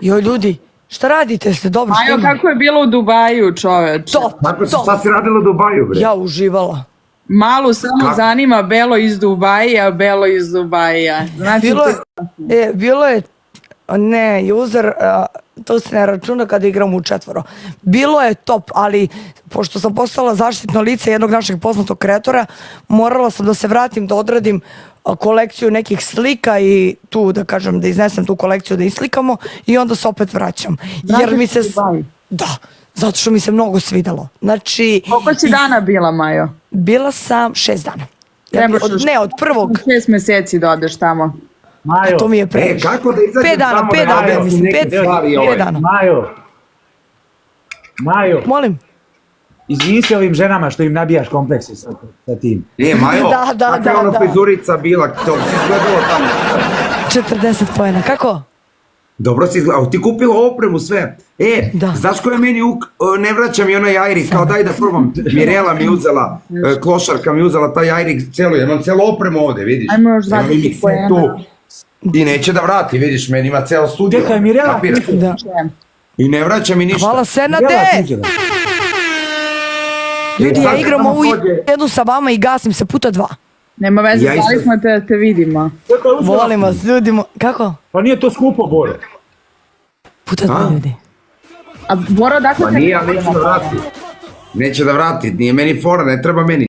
Joj, ljudi, šta radite? Ste dobro? Majo, kako je bilo u Dubaju, čoveč? Top, Šta si radila u Dubaju, bre? Ja uživala. Malu samo zanima Belo iz Dubaja, Belo iz Dubaja. Znači, Bilo je, ne, user, to se ne računa kada igram u četvoro. Bilo je top, ali pošto sam postala zaštitno lice jednog našeg poznatog kreatora, morala sam da se vratim, da odradim kolekciju nekih slika i tu, da kažem, da iznesem tu kolekciju, da islikamo i onda se opet vraćam. Jer mi se... Da, zato što mi se mnogo svidelo. Znači... Koliko si dana bila, Majo? Bila sam 6 dana. Ne, od prvog... 6 meseci da odeš tamo. Majo, to mi je previše. Kako da izađem 5 dana, tamo 5 dana, da mislim, neke stvari 5 dana. Majo, Molim? izvini se ovim ženama što im nabijaš komplekse sa tim. Majo, Da. kakva je ona frizurica bila, to si izgledalo tamo. 40 pojena, kako? Dobro si izgledala, ti kupila opremu sve. Da. Znaš ko je meni, ne vraća mi onaj ajrik, kao daj da probam. Mirela mi uzela, klošarka mi uzela taj ajrik, imam celu opremu ovde, vidiš. Ajmo još 20 pojena. I neće da vrati, vidiš, meni ima celo studio. Čekaj, Mirela, Da. I ne vraća mi ništa. Hvala Senade! Ljudi, ja igram ovu jednu sa vama i gasim se puta 2. Nema veze, zvali smo te da te vidimo. Volim vas, ljudimo. Kako? Pa nije to skupo, Boro. Puta 2, ljudi. A Boro, dakle Pa nije, ali neće da vrati. Neće da vrati, nije meni fora, ne treba meni.